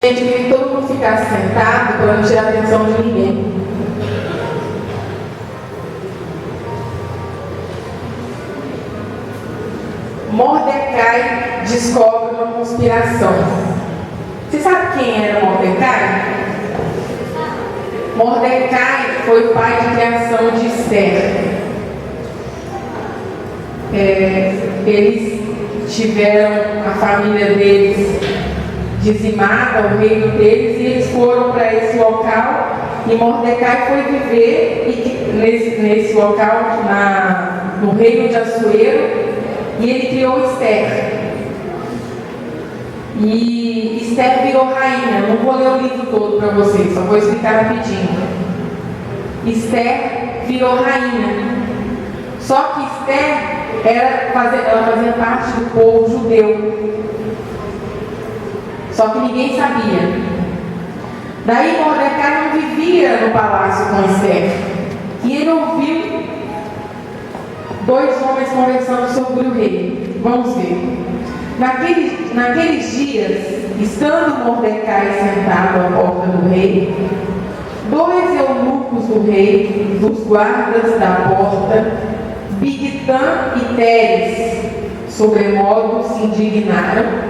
A gente queria que todo mundo ficasse sentado para não tirar a atenção de ninguém. Mordecai descobre uma conspiração. Você sabe quem era Mordecai? Mordecai foi o pai de criação de Esther. Eles tiveram a família deles dizimada, o reino deles, e eles foram para esse local, e Mordecai foi viver nesse local, no reino de Assuero, e ele criou Esther. E Esther virou rainha. Não vou ler o livro todo para vocês, só vou explicar rapidinho. Esther virou rainha. Só que Esther ela fazia parte do povo judeu. Só que ninguém sabia. Daí Mordecai não vivia no palácio com Esther. E ele ouviu dois homens conversando sobre o rei. Vamos ver. Naqueles dias, estando Mordecai sentado à porta do rei, dois eunucos do rei, dos guardas da porta, Bigtã e Teres, sobremodo se indignaram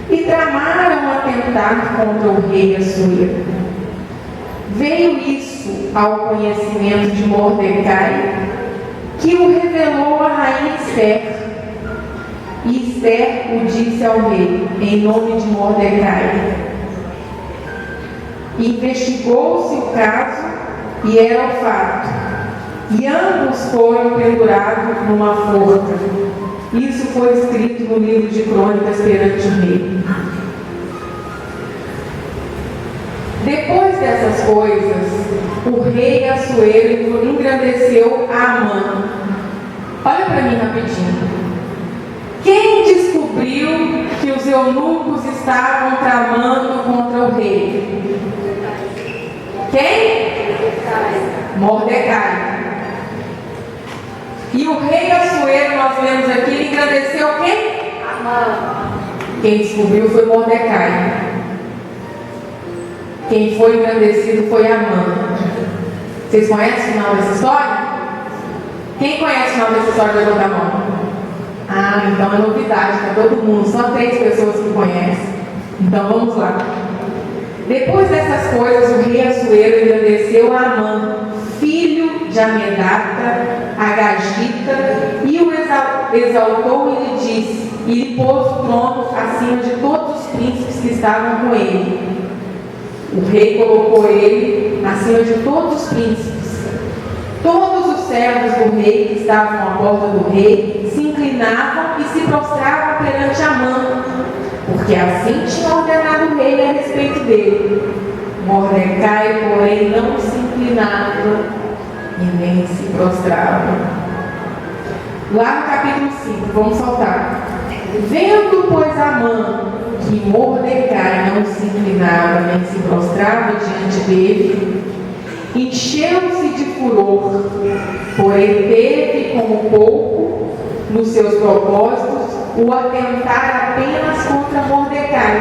e tramaram atentar contra o rei Assuero. Veio isso ao conhecimento de Mordecai, que o revelou a rainha Esther. E Esther o disse ao rei, em nome de Mordecai. Investigou-se o caso, e era o fato. E ambos foram pendurados numa forca. Isso foi escrito no livro de crônicas perante o rei. Depois dessas coisas, o rei Assuero engrandeceu a Amã. Olha para mim rapidinho. Quem descobriu que os eunucos estavam tramando contra o rei? Quem? Mordecai. E o rei Assuero, nós vemos aqui, ele engrandeceu quem? Amã. Quem descobriu foi Mordecai. Quem foi engrandecido foi Amã. Vocês conhecem o final dessa história? Quem conhece o final dessa história? Levanta a mão. Ah, então é novidade para todo mundo. Só 3 pessoas que conhecem. Então vamos lá. Depois dessas coisas, o rei Assuero engrandeceu a Amã, filho de Amedata, Agagita, e o exaltou e lhe disse, e lhe pôs o trono acima de todos os príncipes que estavam com ele. O rei colocou ele acima de todos os príncipes. Todos os servos do rei que estavam à porta do rei se inclinavam e se prostravam perante Amã, porque assim tinha ordenado o rei a respeito dele. Mordecai, porém, não se inclinava e nem se prostrava. Lá no capítulo 5, vamos saltar. Vendo, pois, Amã que Mordecai não se inclinava nem se prostrava diante dele, encheu-se de furor, porém teve como pouco nos seus propósitos o atentar apenas contra Mordecai,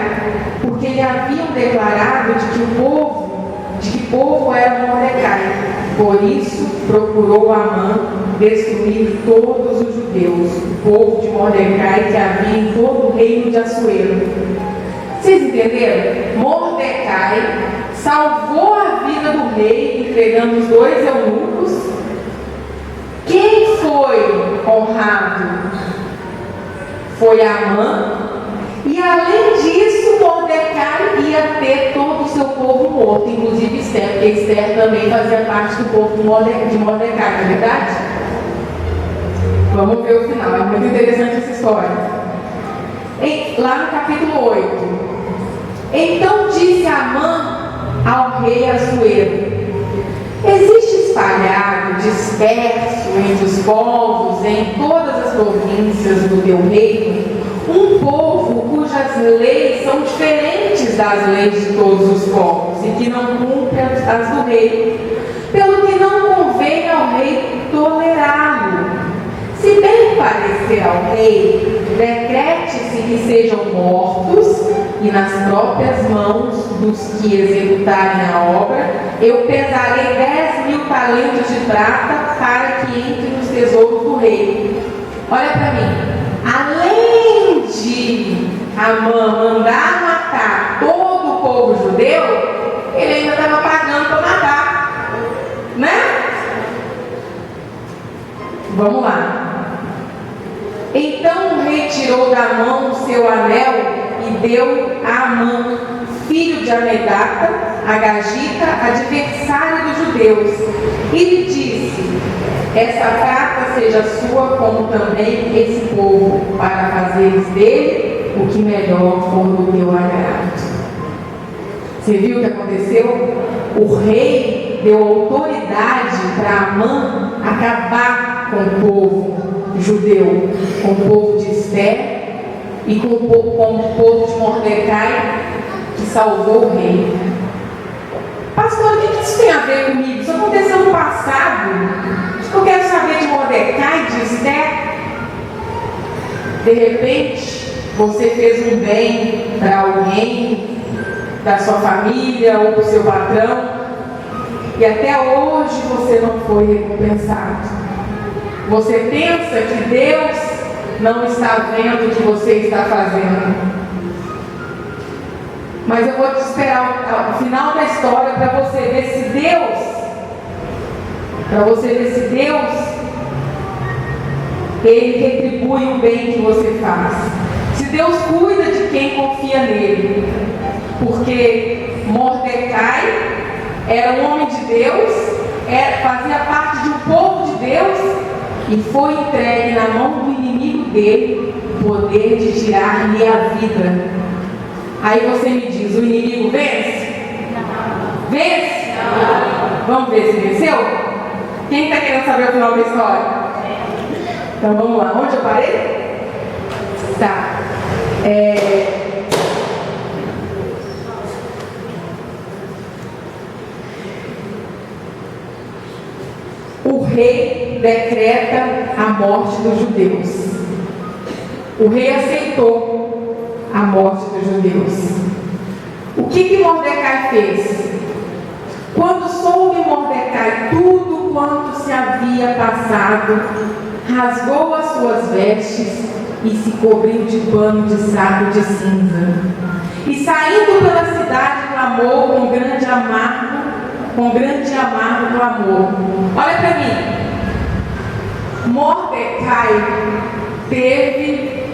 porque lhe haviam declarado de que povo era Mordecai. Por isso procurou Amã destruir todos os judeus, o povo de Mordecai que havia em todo o reino de Assuero. Vocês entenderam? Mordecai salvou a vida do rei, entregando os 2 eunucos. Quem foi honrado? Foi Amã. E além disso, Mordecai ia ter todo o seu povo morto, inclusive Esther, porque Esther também fazia parte do povo de Mordecai, não é verdade? Vamos ver o final, é muito interessante essa história. Lá no capítulo 8. Então disse Amã ao rei Assuero: existe espalhado, disperso entre os povos, em todas as províncias do teu reino, um povo cujas leis são diferentes das leis de todos os povos e que não cumprem as do rei, pelo que não convém ao rei tolerá-lo. Se bem parecer ao rei, decrete-se que sejam mortos e nas próprias mãos dos que executarem a obra, eu pesarei 10.000 talentos de prata para que entre nos tesouros do rei. Olha para mim, além de Amã mandar matar todo o povo judeu, ele ainda estava pagando para matar, né? Vamos lá. Então o rei tirou da mão o seu anel e deu a Amã, filho de Amedata, Agagita, adversário dos judeus, e lhe disse: essa prata seja sua, como também esse povo, para fazeres dele o que melhor for do teu agrado. Você viu o que aconteceu? O rei deu autoridade para Amã acabar com o povo judeu, com o povo de Esther e com o povo de Mordecai, que salvou o rei. Pastor, o que isso tem a ver comigo? Isso aconteceu no passado. Eu quero saber de Mordecai, de Esther. De repente, você fez um bem para alguém, da sua família ou para o seu patrão, e até hoje você não foi recompensado. Você pensa que Deus não está vendo o que você está fazendo. Mas eu vou te esperar o final da história para você ver se Deus, Ele retribui o bem que você faz. Se Deus cuida de quem confia nele. Porque Mordecai era um homem de Deus, fazia parte de um povo de Deus, e foi entregue na mão do inimigo dele o poder de tirar-lhe a vida. Aí você me diz, o inimigo vence? Vence? Vamos ver se venceu? Quem está querendo saber o final da história? Então vamos lá, onde eu parei? Tá. O rei decreta a morte dos judeus. O rei aceitou a morte dos judeus. O que Mordecai fez? Quando soube Mordecai tudo quanto se havia passado, rasgou as suas vestes e se cobriu de pano de saco de cinza. E saindo pela cidade, clamou com grande amargo clamor. Olha para mim. Mordecai teve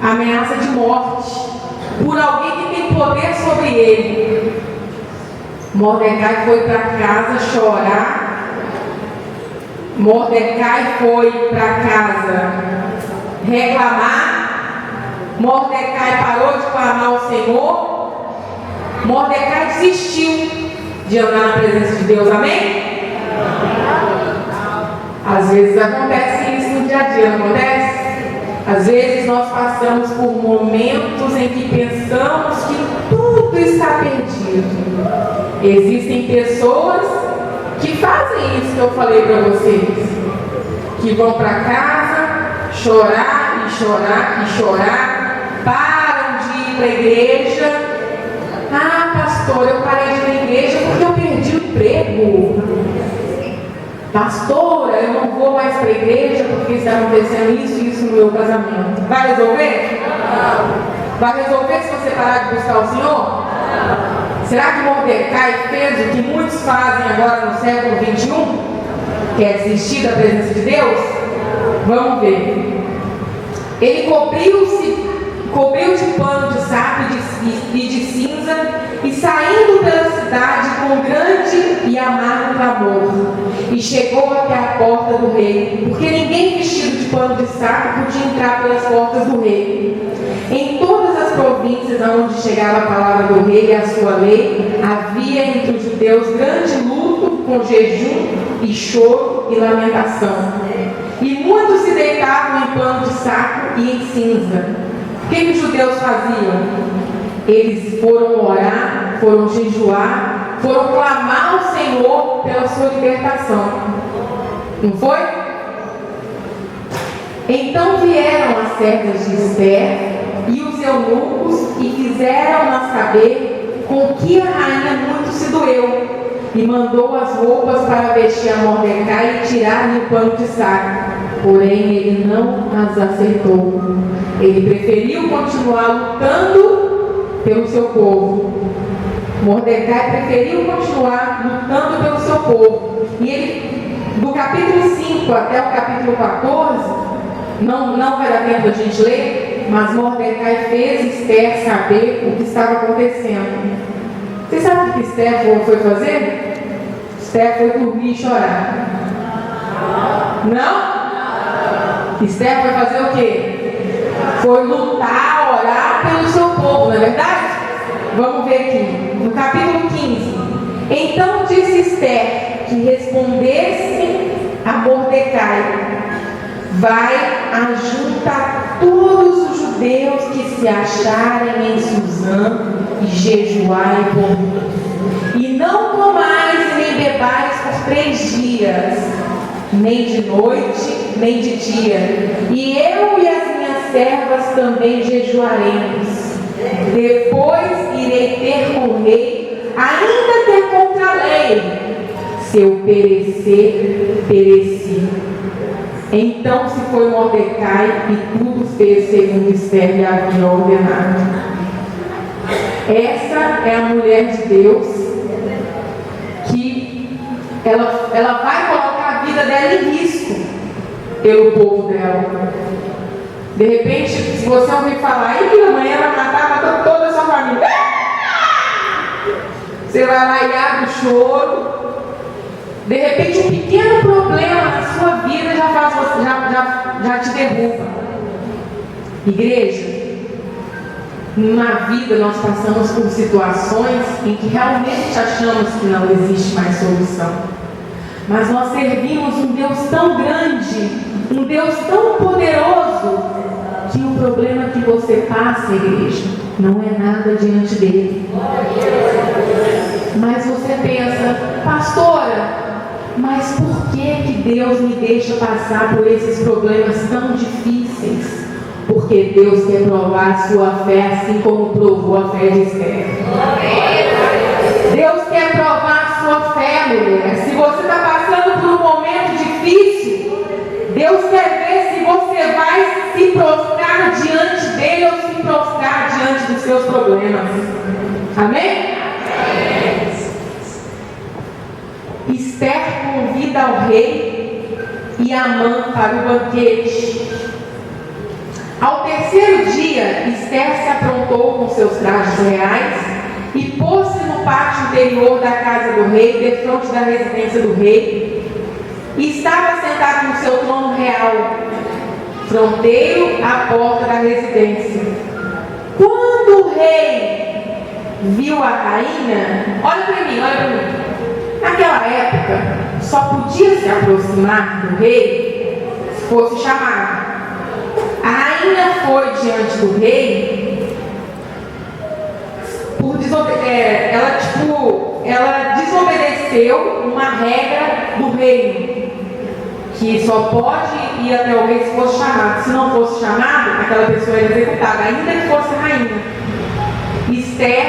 ameaça de morte por alguém que tem poder sobre ele. Mordecai foi para casa chorar. Mordecai foi para casa reclamar. Mordecai parou de clamar ao Senhor. Mordecai desistiu de andar na presença de Deus, amém? Às vezes acontece isso no dia a dia, não acontece? Às vezes nós passamos por momentos em que pensamos que tudo está perdido. Existem pessoas que fazem isso que eu falei para vocês, que vão para casa chorar e chorar e chorar, param de ir para a igreja. Ah, pastor, eu parei de ir na igreja porque eu perdi o emprego. Pastora, eu não vou mais para a igreja porque está acontecendo isso e isso no meu casamento. Vai resolver? Não. Vai resolver se você parar de buscar o Senhor? Não. Será que Mordecai fez o que muitos fazem agora no século 21? Que é desistir da presença de Deus? Vamos ver. Ele cobriu de pano de saco e de cinza, e saindo pela cidade com grande e amargo clamor, e chegou até a porta do rei, porque ninguém vestido de pano de saco podia entrar pelas portas do rei. Em todas as províncias aonde chegava a palavra do rei e a sua lei, havia entre os judeus grande luto, com jejum e choro e lamentação. E muitos se deitavam em pano de saco e em cinza. O que os judeus faziam? Eles foram orar, foram jejuar, foram clamar ao Senhor pela sua libertação. Não foi? Então vieram as servas de Esther e os eunucos e fizeram-nas saber com que a rainha muito se doeu, e mandou as roupas para vestir a Mordecai e tirar-lhe o pano de saco. Porém, ele não as aceitou. Ele preferiu continuar lutando pelo seu povo. Mordecai preferiu continuar lutando pelo seu povo. E ele, do capítulo 5 até o capítulo 14, não vai dar tempo da gente ler, mas Mordecai fez Esther saber o que estava acontecendo. Vocês sabem o que Esther foi fazer? Esther foi dormir e chorar. Não? Esther foi fazer o quê? Foi lutar, orar pelo seu povo, não é verdade? Vamos ver aqui, no capítulo 15. Então disse Esther que respondesse a Mordecai: vai, ajunta todos os judeus que se acharem em Suzã e jejuai por mim. E não comais nem bebais por 3 dias, nem de noite, nem de dia. E eu e as minhas servas também jejuaremos. Depois irei ter com o rei, ainda ter contra a lei. Se eu perecer, pereci. Então se foi Mordecai e tudo fez segundo Esther lhe havia ordenado. Essa é a mulher de Deus que ela vai colocar a vida dela em risco pelo povo dela. De repente, se você ouvir falar, que amanhã vai matar toda a sua família, você vai lá e abre o choro. De repente, um pequeno problema na sua vida já te derruba. Igreja, na vida nós passamos por situações em que realmente achamos que não existe mais solução. Mas nós servimos um Deus tão grande, um Deus tão poderoso, que o problema que você passa, igreja, não é nada diante dele. Mas você pensa, pastora, mas por que Deus me deixa passar por esses problemas tão difíceis? Porque Deus quer provar a sua fé, assim como provou a fé de Esther. Deus quer provar a sua fé, mulher. Se você está passando por um momento difícil, Deus quer ver se você vai se prostrar diante dele ou se prostrar diante dos seus problemas. Amém? Esther convida ao rei e Amã para o banquete. Ao terceiro dia, Esther se aprontou com seus trajes reais e pôs-se no pátio interior da casa do rei, defronte da residência do rei, e estava sentado no seu trono real, fronteiro à porta da residência. Quando o rei viu a rainha, olha para mim. Naquela época, só podia se aproximar do rei se fosse chamado. A rainha foi diante do rei ela desobedeceu uma regra do reino, que só pode ir até o rei se fosse chamado. Se não fosse chamado, aquela pessoa era executada, ainda que fosse rainha. Esther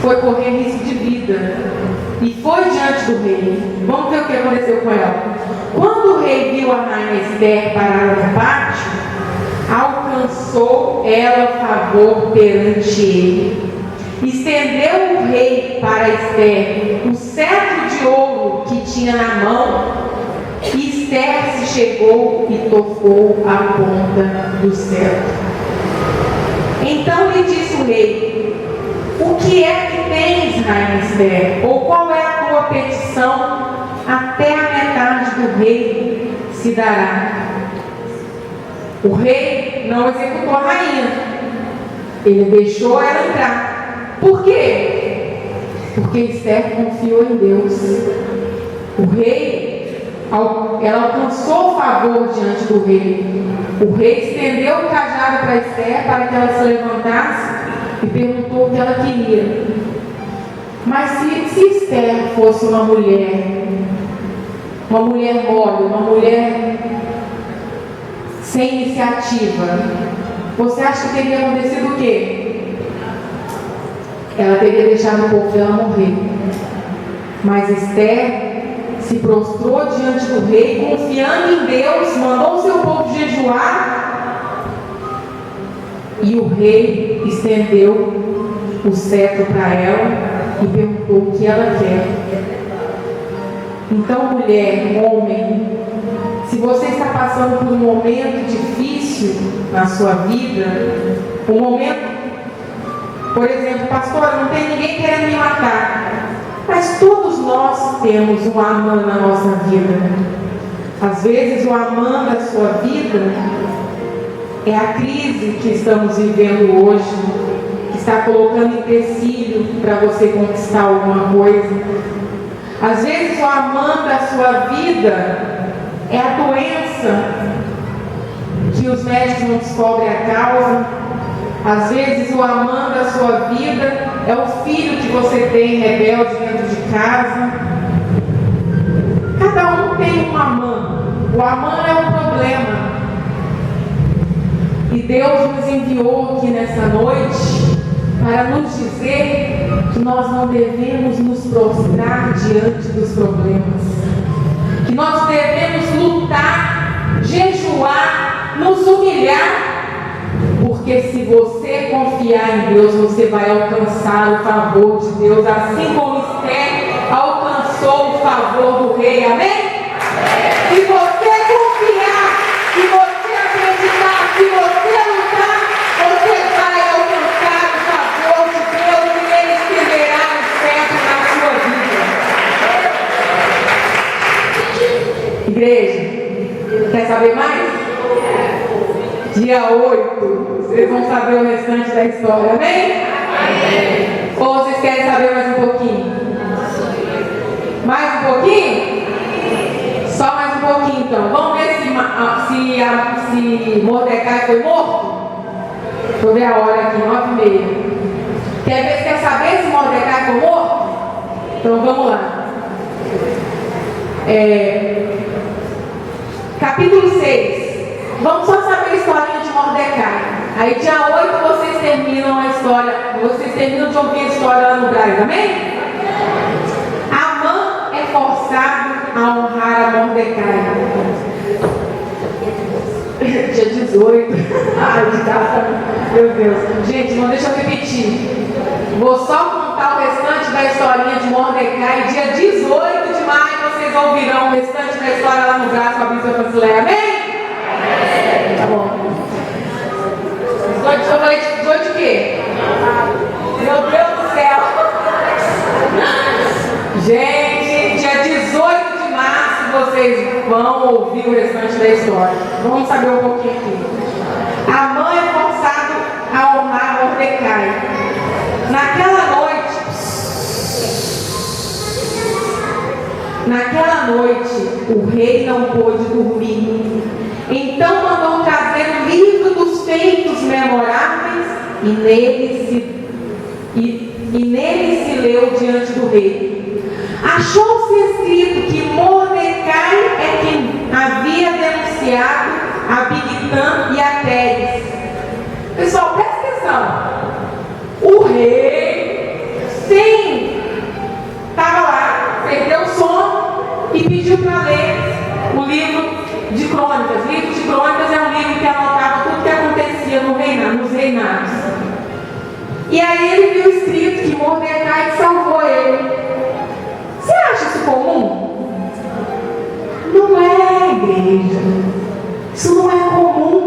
foi correr risco de vida e foi diante do rei. Vamos ver o que aconteceu com ela. Quando o rei viu a rainha Esther parada no pátio, alcançou ela favor perante ele. Estendeu o rei para Esther o cetro de ouro que tinha na mão, e Esther se chegou e tocou a ponta do cetro. Então lhe disse o rei: o que é que tens, rainha Esther? Ou qual é a tua petição? Até a metade do rei se dará. O rei não executou a rainha, ele deixou ela entrar. Por quê? Porque Esther confiou em Deus. O rei, ela alcançou favor diante do rei. O rei estendeu o cajado para Esther para que ela se levantasse e perguntou o que ela queria. Mas se Esther fosse uma mulher mole, uma mulher sem iniciativa, Você acha que teria acontecido o quê? Ela teria deixado o povo dela morrer. Mas Esther se prostrou diante do rei, confiando em Deus, mandou o seu povo jejuar, e o rei estendeu o cetro para ela e perguntou o que ela quer. Então, mulher, homem, se você está passando por um momento difícil na sua vida, um momento, por exemplo, pastor, não tem ninguém querendo me matar, mas todos nós temos um Amã na nossa vida. Às vezes o Amã da sua vida é a crise que estamos vivendo hoje, que está colocando empecilho para você conquistar alguma coisa. Às vezes o Amã da sua vida é a doença que os médicos não descobrem a causa. Às vezes o Amã da sua vida é o filho que você tem rebelde dentro de casa. Cada um tem um Amã. O Amã é um problema. E Deus nos enviou aqui nessa noite para nos dizer que nós não devemos nos prostrar diante dos problemas, que nós devemos lutar, jejuar, nos humilhar, porque se você confiar em Deus, você vai alcançar o favor de Deus, assim como Esther alcançou o favor do rei. Amém? Se você confiar, se você acreditar, se você lutar, você vai alcançar o favor de Deus e Ele escreverá o certo na sua vida. Igreja, quer saber mais? Dia 8, vocês vão saber o restante da história, amém? Amém. Ou vocês querem saber mais um pouquinho? Mais um pouquinho? Só mais um pouquinho então. Vamos ver se Mordecai foi morto? Deixa eu ver a hora aqui, 9h30. Quer saber se Mordecai foi morto? Então vamos lá. Capítulo 6. Vamos só saber a historinha de Mordecai. Aí dia 8 vocês terminam a história. Vocês terminam de ouvir a história lá no Braz, amém? Amã é forçado a honrar a Mordecai. Dia 18. Ai, meu Deus. Gente, não deixa eu repetir. Vou só contar o restante da historinha de Mordecai. Dia 18 de maio vocês ouvirão o restante da história lá no Braz com a Bíblia Brasileira, amém? Tá bom. 18 de quê? Meu Deus do céu. Gente, dia 18 de março vocês vão ouvir o restante da história. Vamos saber um pouquinho aqui. Amã é forçado a honrar Mordecai. Naquela noite, o rei não pôde dormir. Então mandou trazer o livro dos feitos memoráveis e nele se leu diante do rei. Achou-se escrito que Mordecai é quem havia denunciado a Bigtã e a Teres. Pessoal, presta atenção. O rei, sim, estava lá, perdeu o sono e pediu para ler o livro de Crônicas. O livro de Crônicas é um livro que anotava tudo que acontecia nos reinados. E aí ele viu escrito que Mordecai salvou ele. Você acha isso comum? Não é, igreja. Isso não é comum.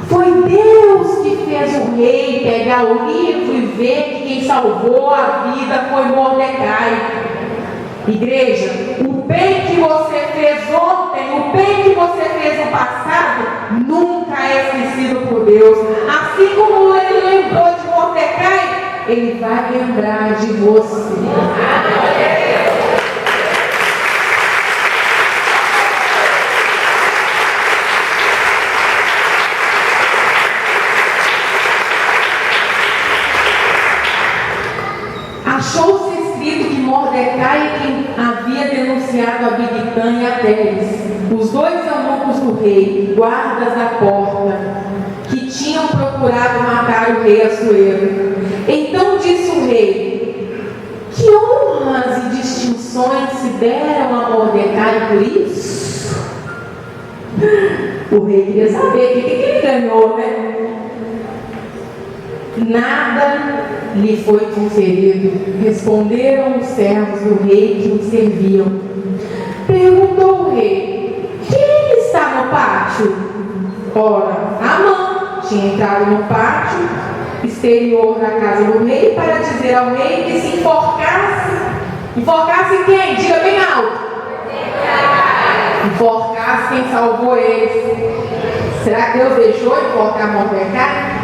Foi Deus que fez o rei pegar o livro e ver que quem salvou a vida foi Mordecai. Igreja, o bem que você fez ontem, o bem que você fez no passado, nunca é esquecido por Deus. Assim como ele lembrou de Mordecai, ele vai lembrar de você. Achou-se escrito que Mordecai é quem havia denunciado a Bigtã e a Teres, os dois eunucos do rei, guardas da porta, que tinham procurado matar o rei Assuero. Então disse o rei: que honras e distinções se deram a Mordecai por isso? O rei queria saber o que ele ganhou, né? Nada lhe foi conferido, responderam os servos do rei que o serviam. Perguntou o rei: quem está no pátio? Ora, Amã tinha entrado no pátio exterior da casa do rei para dizer ao rei que se enforcasse. Enforcasse quem? Diga bem alto. Enforcasse quem salvou eles. Será que Deus deixou enforcar Mordecai?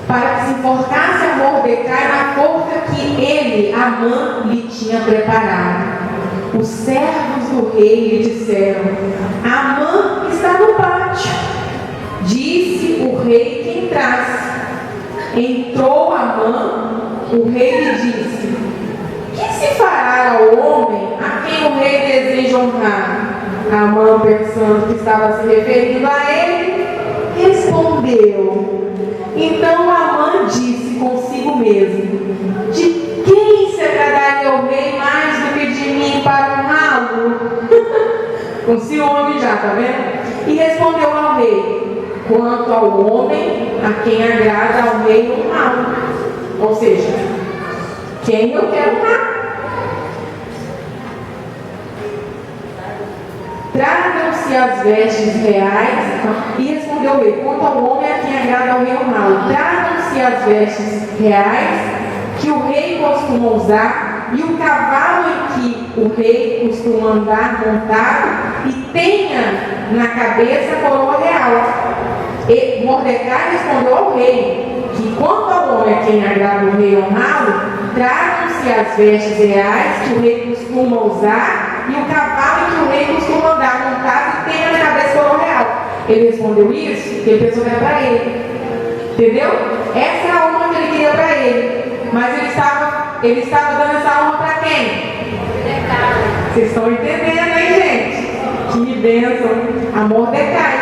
Para que se enforcasse a Mordecai na forca que ele, Amã, lhe tinha preparado. Os servos do rei lhe disseram: Amã está no pátio. Disse o rei que entrasse. Entrou Amã, o rei lhe disse: que se fará ao homem a quem o rei deseja honrar? Amã, pensando que estava se referindo a ele, respondeu. Então Amã disse consigo mesmo: de quem se agradaria o rei mais do que de mim para honrá-lo? Com ciúme já, tá vendo? E respondeu ao rei: quanto ao homem a quem agrada ao rei honrá-lo. Ou seja, quem eu quero honrar. Tragam-se as vestes reais. E respondeu o rei: quanto ao homem a quem agrada ao rei honrá-lo. Tragam-se as vestes reais que o rei costuma usar, e o cavalo em que o rei costuma andar montado, e tenha na cabeça a coroa real. E Mordecai respondeu ao rei que, quanto ao homem a quem agrada o rei honrá-lo, tragam-se as vestes reais que o rei costuma usar, e o cavalo em que o rei costuma andar montado, e tenha na cabeça a coroa real. Ele respondeu isso porque ele pensou que era para ele. Entendeu? Essa é a honra que ele queria para ele. Mas ele estava dando essa honra para quem? Vocês estão entendendo, hein, gente? Que bênção! A Mordecai.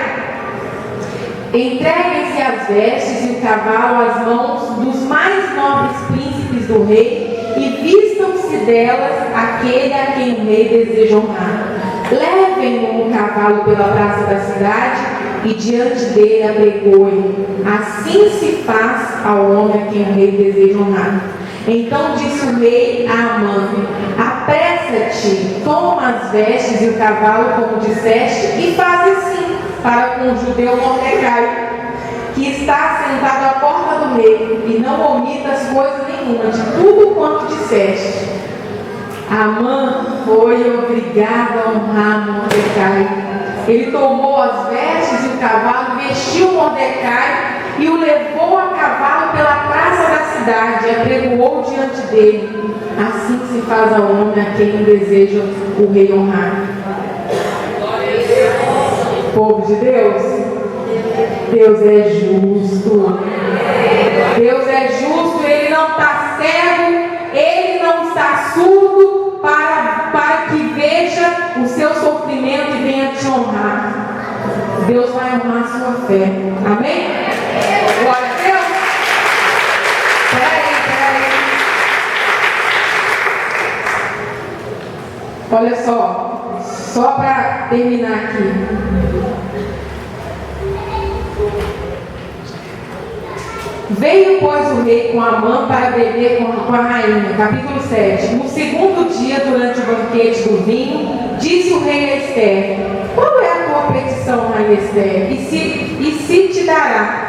Entreguem-se as vestes e o cavalo às mãos dos mais nobres príncipes do rei, e vistam-se delas aquele a quem o rei deseja honrar. Levem-no um cavalo pela praça da cidade, e diante dele apregoem. Assim se faz ao homem a quem o rei deseja honrar. Então disse o rei a Amã: apressa-te, toma as vestes e o cavalo, como disseste, e faz assim para com o judeu Mordecai, que está sentado à porta do rei, e não omitas coisa nenhuma de tudo quanto disseste. Amã foi obrigado a honrar Mordecai. Ele tomou as vestes e o cavalo, vestiu Mordecai e o levou a cavalo pela praça da cidade, e apregoou diante dele. Assim se faz ao homem a quem deseja o rei honrar. Povo de Deus, Deus é justo. Deus é justo, Ele não está cego, Ele não está surdo para que veja o seu sofrimento e venha te honrar. Deus vai honrar a sua fé. Amém? Glória a Deus. Peraí. Olha só para terminar aqui. Veio, pois, o rei com Amã para beber com a rainha. Capítulo 7. No segundo dia, durante o banquete do vinho, disse o rei a Esther: qual é a tua petição, rainha Esther? E se te dará?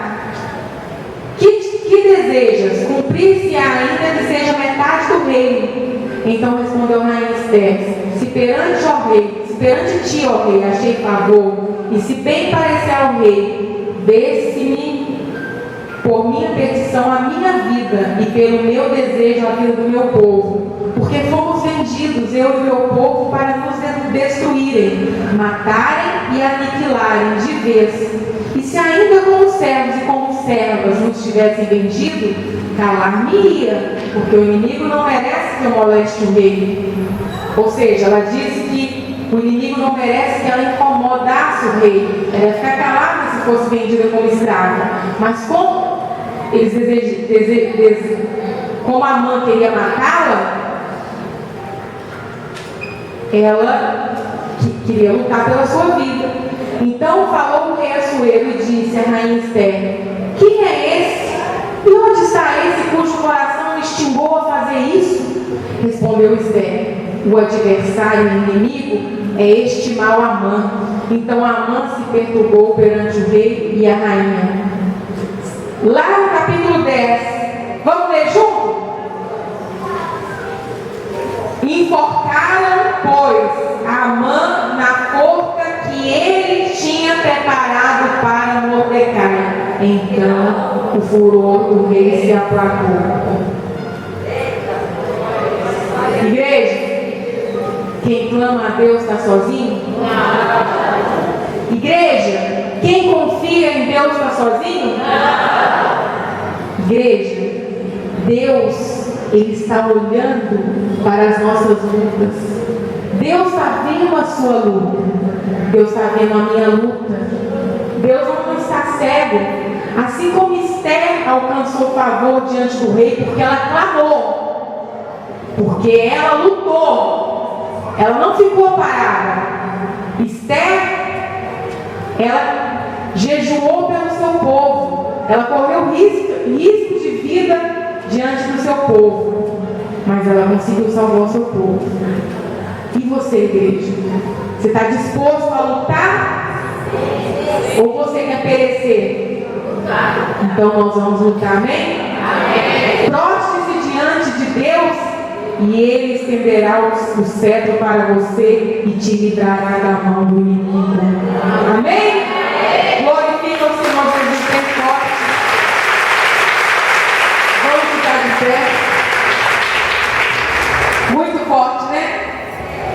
Que desejas? Cumprir-se ainda que seja metade do reino. Então respondeu a rainha Esther: se perante ti, ó rei, achei favor, e se bem parecer ao rei, desse-me por minha petição a minha vida, e pelo meu desejo a vida do meu povo, porque fomos vendidos, eu e meu povo, para nos destruírem, matarem e aniquilarem de vez. E se ainda como servos e como servas nos tivessem vendido, calar-me-ia, porque o inimigo não merece que eu moleste o rei. Ou seja, ela disse que o inimigo não merece que ela incomodasse o rei. Ela ia ficar calada se fosse vendida como escrava. Mas como eles como Amã queria matá-la, ela queria lutar pela sua vida. Então falou o rei Assuero e disse à rainha Esther: quem é esse? E onde está esse cujo coração me instigou a fazer isso? Respondeu Esther: o adversário e inimigo é este mau Amã. Então Amã se perturbou perante o rei e a rainha. Lá no capítulo 10, vamos ler junto? Enforcaram, pois, Amã na forca que ele tinha preparado para Mordecai. Então o furor do rei se aplacou. Igreja, quem clama a Deus está sozinho? Igreja, quem confia em Deus está sozinho? Igreja, Deus, Ele está olhando para as nossas lutas. Deus está vendo a sua luta. Deus está vendo a minha luta. Deus não está cego. Assim como Esther alcançou favor diante do rei, porque ela clamou, porque ela lutou, ela não ficou parada. Esther, ela jejuou pelo seu povo, ela correu risco de vida diante do seu povo, mas ela conseguiu salvar o seu povo. E você, igreja? Você está disposto a lutar? Ou você quer perecer? Então nós vamos lutar, amém? Proste-se diante de Deus e Ele estenderá o cetro para você e te livrará da mão do inimigo. Amém?